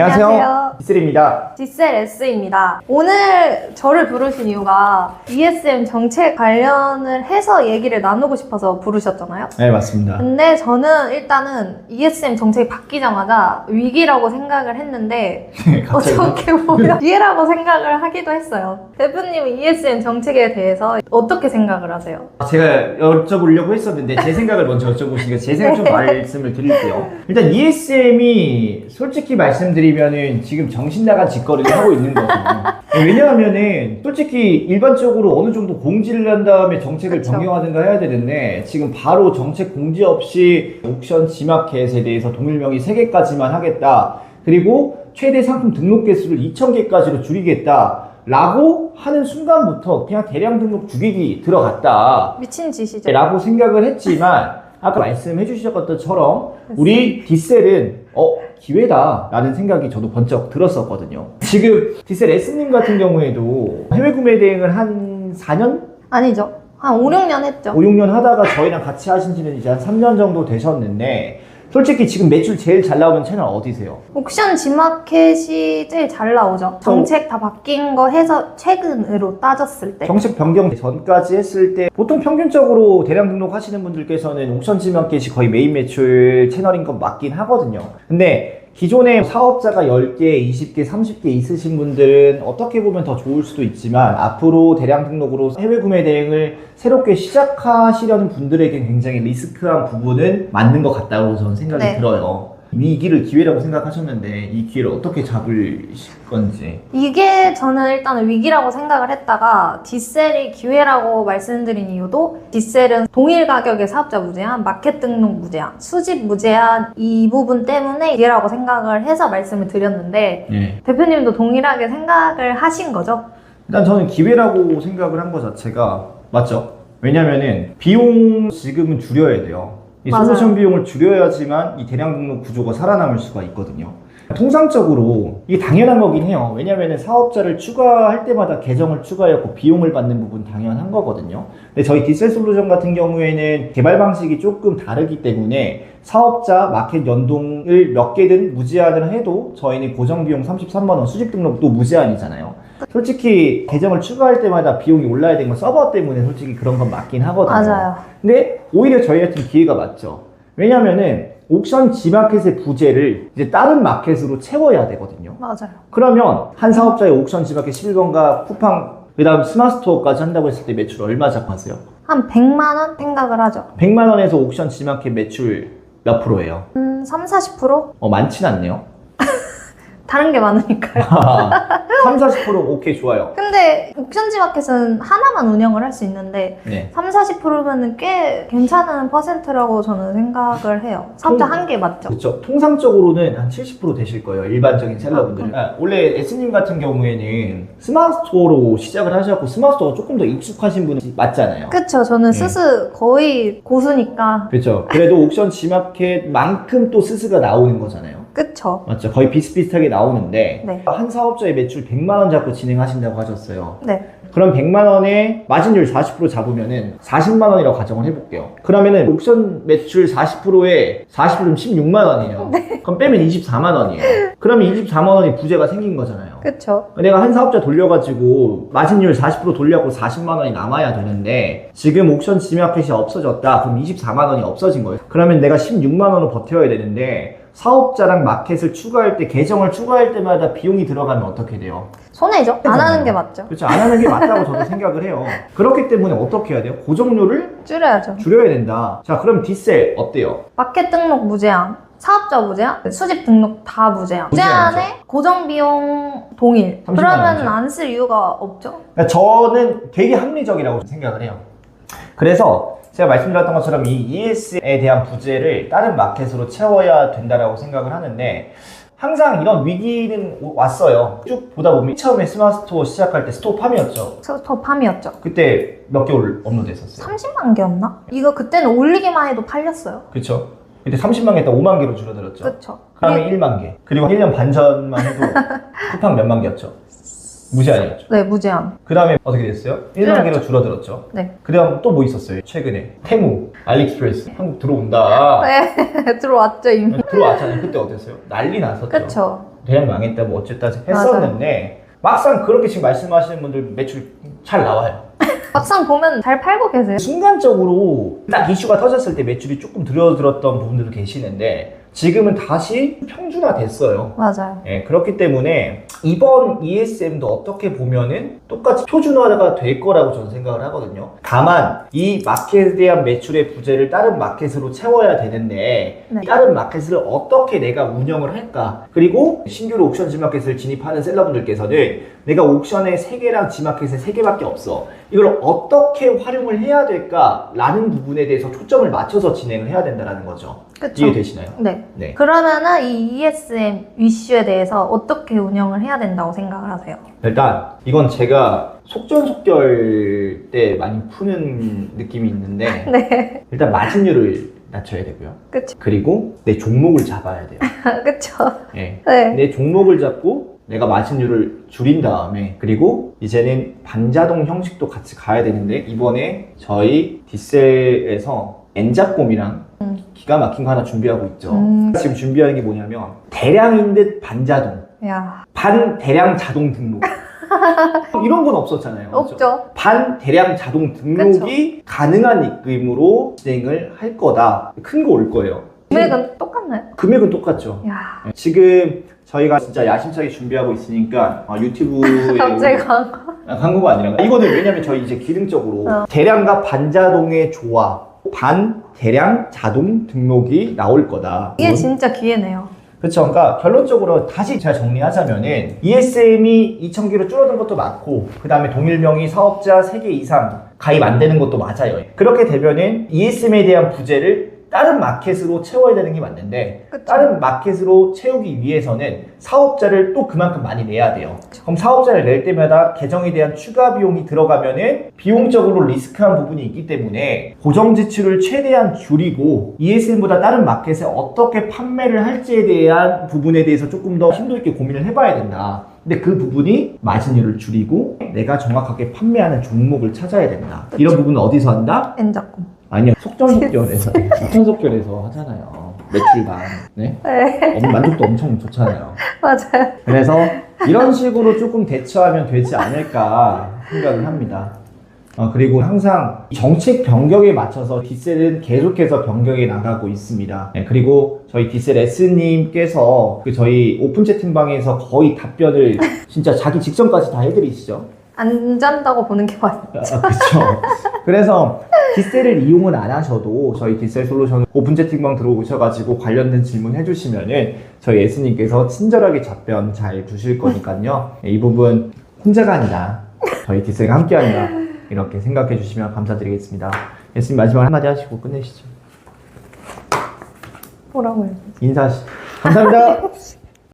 안녕하세요. 디셀입니다. 디셀 S입니다. 오늘 저를 부르신 이유가 ESM 정책 관련을 해서 얘기를 나누고 싶어서 부르셨잖아요. 네, 맞습니다. 근데 저는 일단은 ESM 정책이 바뀌자마자 위기라고 생각을 했는데 어떻게 보면 기회라고 생각을 하기도 했어요. 대표님은 ESM 정책에 대해서 어떻게 생각을 하세요? 제가 여쭤보려고 했었는데 제 생각을 먼저 여쭤보시니까 제 생각 좀 말씀을 드릴게요. 일단 ESM이 솔직히 말씀드리면은 지금 정신 나간 짓거리를 하고 있는 거거든요. 왜냐하면은 솔직히 일반적으로 어느 정도 공지를 한 다음에 정책을 그쵸. 변경하든가 해야 되는데 지금 바로 정책 공지 없이 옥션 지마켓에 대해서 동일명의 3개까지만 하겠다. 그리고 최대 상품 등록 개수를 2,000개까지로 줄이겠다. 라고 하는 순간부터 그냥 대량 등록 죽이기 들어갔다. 미친 짓이죠. 라고 생각을 했지만 아까 말씀해 주셨던 것처럼 우리 디셀은 기회다 라는 생각이 저도 번쩍 들었었거든요. 지금 디셀 S님 같은 경우에도 해외 구매 대행을 한 4년? 아니죠. 한 5, 6년 했죠. 5, 6년 하다가 저희랑 같이 하신 지는 이제 한 3년 정도 되셨는데 솔직히 지금 매출 제일 잘 나오는 채널 어디세요? 옥션 지마켓이 제일 잘 나오죠. 정책 다 바뀐 거 해서 최근으로 따졌을 때. 정책 변경 전까지 했을 때 보통 평균적으로 대량 등록하시는 분들께서는 옥션 지마켓이 거의 메인 매출 채널인 건 맞긴 하거든요. 근데 기존에 사업자가 10개, 20개, 30개 있으신 분들은 어떻게 보면 더 좋을 수도 있지만 앞으로 대량 등록으로 해외 구매 대행을 새롭게 시작하시려는 분들에게 굉장히 리스크한 부분은 맞는 것 같다고 저는 생각이 네. 들어요. 위기를 기회라고 생각하셨는데 이 기회를 어떻게 잡으실 건지. 이게 저는 일단은 위기라고 생각을 했다가 디셀이 기회라고 말씀드린 이유도 디셀은 동일 가격의 사업자 무제한, 마켓 등록 무제한, 수집 무제한 이 부분 때문에 기회라고 생각을 해서 말씀을 드렸는데 네. 대표님도 동일하게 생각을 하신 거죠? 일단 저는 기회라고 생각을 한 것 자체가 맞죠. 왜냐면은 비용 지금은 줄여야 돼요. 이 맞아요. 솔루션 비용을 줄여야지만 이 대량 등록 구조가 살아남을 수가 있거든요. 통상적으로 이게 당연한 거긴 해요. 왜냐면은 사업자를 추가할 때마다 계정을 추가했고 비용을 받는 부분 당연한 거거든요. 근데 저희 디셀 솔루션 같은 경우에는 개발 방식이 조금 다르기 때문에 사업자 마켓 연동을 몇 개든 무제한을 해도 저희는 고정 비용 33만원, 수집 등록도 무제한이잖아요. 솔직히 계정을 추가할 때마다 비용이 올라야 되는 건 서버 때문에 솔직히 그런 건 맞긴 하거든요. 맞아요. 근데 오히려 저희한테는 기회가 맞죠. 왜냐면은 옥션 지마켓의 부재를 이제 다른 마켓으로 채워야 되거든요. 맞아요. 그러면 한 사업자의 옥션 지마켓 11번가 쿠팡 그 다음 스마트스토어까지 한다고 했을 때 매출 얼마 잡았어요? 한 100만 원 생각을 하죠. 100만 원에서 옥션 지마켓 매출 몇 프로예요? 3, 40%? 많진 않네요. 다른 게 많으니까요. 3, 40% 오케이 좋아요. 근데 옥션 지마켓은 하나만 운영을 할 수 있는데 네. 3, 40%면은 꽤 괜찮은 퍼센트라고 저는 생각을 해요. 사업자 한 개 맞죠? 그렇죠. 통상적으로는 한 70% 되실 거예요. 일반적인 셀러분들은. 원래 S님 같은 경우에는 스마트스토어로 시작을 하셨고 스마트스토어가 조금 더 익숙하신 분은 맞잖아요. 그쵸. 저는 스스 거의 고수니까. 그렇죠. 그래도 옥션 지마켓만큼 또 스스가 나오는 거잖아요. 그쵸. 맞죠. 거의 비슷비슷하게 나오는데 네. 한 사업자의 매출 100만 원 잡고 진행하신다고 하셨어요. 네. 그럼 100만 원에 마진율 40% 잡으면은 40만 원이라고 가정을 해볼게요. 그러면은 옥션 매출 40%에 40%면 16만 원이에요. 그럼 빼면 24만 원이에요. 그러면 24만 원이 부재가 생긴 거잖아요. 그쵸. 내가 한 사업자 돌려가지고 마진율 40% 돌려갖고 40만 원이 남아야 되는데 지금 옥션 지마켓이 없어졌다. 그럼 24만 원이 없어진 거예요. 그러면 내가 16만 원을 버텨야 되는데 사업자랑 마켓을 추가할 때 계정을 추가할 때마다 비용이 들어가면 어떻게 돼요? 손해죠. 안 하는 게 맞죠. 그렇죠. 안 하는 게 맞다고 저도 생각을 해요. 그렇기 때문에 어떻게 해야 돼요? 고정료를 줄여야죠. 줄여야 된다. 자, 그럼 디셀 어때요? 마켓 등록 무제한, 사업자 무제한, 수집 등록 다 무제한. 무제한이죠. 무제한에 고정 비용 동일. 30만 그러면 원이죠. 안 쓸 이유가 없죠. 그러니까 저는 되게 합리적이라고 생각을 해요. 그래서 제가 말씀드렸던 것처럼 이 ES에 대한 부재를 다른 마켓으로 채워야 된다라고 생각을 하는데 항상 이런 위기는 왔어요. 쭉 보다 보면 처음에 스마트스토어 시작할 때 스토어팜이었죠. 스토어팜이었죠. 그때 몇 개 업로드했었어요. 30만 개였나? 이거 그때는 올리기만 해도 팔렸어요. 그쵸? 그때 30만 개 했다 5만 개로 줄어들었죠. 그쵸. 그 다음에 1만 개. 그리고 1년 반 전만 해도 쿠팡 몇만 개였죠. 무제한이었죠. 네, 무제한. 그 다음에 어떻게 됐어요? 1만 개로 줄어들었죠. 네. 그 다음 또 뭐 있었어요? 최근에 테무, 알리익스프레스 한국 들어온다. 네, 들어왔죠, 이미. 들어왔잖아요. 그때 어땠어요? 난리 났었죠. 그쵸. 대량 망했다 뭐 어쨌다 했었는데 막상 그렇게 지금 말씀하시는 분들 매출이 잘 나와요. 막상 보면 잘 팔고 계세요. 순간적으로 딱 이슈가 터졌을 때 매출이 조금 들어들었던 부분들도 계시는데 지금은 다시 평준화 됐어요. 맞아요. 예, 그렇기 때문에 이번 ESM도 어떻게 보면은 똑같이 표준화가 될 거라고 저는 생각을 하거든요. 다만 이 마켓에 대한 매출의 부재를 다른 마켓으로 채워야 되는데 네. 다른 마켓을 어떻게 내가 운영을 할까? 그리고 신규로 옥션 G마켓을 진입하는 셀러분들께서는 내가 옥션에 3개랑 G마켓에 3개밖에 없어. 이걸 어떻게 활용을 해야 될까라는 부분에 대해서 초점을 맞춰서 진행을 해야 된다는 거죠. 그쵸? 이해되시나요? 네. 네. 그러면은 이 ESM 이슈에 대해서 어떻게 운영을 해야 된다고 생각을 하세요? 일단 이건 제가 속전속결 때 많이 푸는 느낌이 있는데 네. 일단 마진율을 낮춰야 되고요. 그쵸. 그리고 내 종목을 잡아야 돼요. 그쵸. 예. 네. 내 종목을 잡고 내가 마진율을 줄인 다음에 그리고 이제는 반자동 형식도 같이 가야 되는데 이번에 저희 디셀에서 N잡곰이랑 기가 막힌 거 하나 준비하고 있죠. 지금 준비하는 게 뭐냐면 대량인 듯 반자동, 야. 반대량 자동 등록 이런 건 없었잖아요. 그렇죠? 없죠. 반대량 자동 등록이 가능한 입금으로 진행을 할 거다. 큰 거 올 거예요. 금액은 똑같나요? 금액은 똑같죠. 야. 지금 저희가 진짜 야심차게 준비하고 있으니까 유튜브에 갑자기 광고. 광고가 아니라 이거는 왜냐면 저희 이제 기능적으로 대량과 반자동의 조화 반대량 자동 등록이 나올 거다. 이게 진짜 기회네요. 그렇죠. 그러니까 결론적으로 다시 제가 정리하자면은 ESM이 2,000개로 줄어든 것도 맞고 그 다음에 동일명의 사업자 3개 이상 가입 안 되는 것도 맞아요. 그렇게 되면은 ESM에 대한 부재를 다른 마켓으로 채워야 되는 게 맞는데 그쵸. 다른 마켓으로 채우기 위해서는 사업자를 또 그만큼 많이 내야 돼요. 그럼 사업자를 낼 때마다 계정에 대한 추가 비용이 들어가면은 비용적으로 리스크한 부분이 있기 때문에 고정 지출을 최대한 줄이고 ESM보다 다른 마켓에 어떻게 판매를 할지에 대한 부분에 대해서 조금 더 심도 있게 고민을 해봐야 된다. 근데 그 부분이 마진율을 줄이고 내가 정확하게 판매하는 종목을 찾아야 된다. 이런 부분은 어디서 한다? N잡곰. 아니요, 속전속결에서 속전속결에서 하잖아요. 매출반, 네, 네. 만족도 엄청 좋잖아요. 맞아요. 그래서 이런 식으로 조금 대처하면 되지 않을까 생각을 합니다. 그리고 항상 정책 변경에 맞춰서 디셀은 계속해서 변경해 나가고 있습니다. 네, 그리고 저희 디셀 S님께서 저희 오픈 채팅방에서 거의 답변을 진짜 자기 직전까지 다 해드리시죠. 안 잔다고 보는 게 맞죠. 그렇죠. 그래서 디셀을 이용을 안 하셔도 저희 디셀 솔루션 오픈 채팅방 들어오셔가지고 관련된 질문 해주시면은 저희 S님께서 친절하게 답변 잘 주실 거니까요. 이 부분 혼자가 아니라 저희 디셀과 함께 한다 이렇게 생각해 주시면 감사드리겠습니다. S님 마지막 한마디 하시고 끝내시죠. 뭐라고요? 인사하시죠. 감사합니다.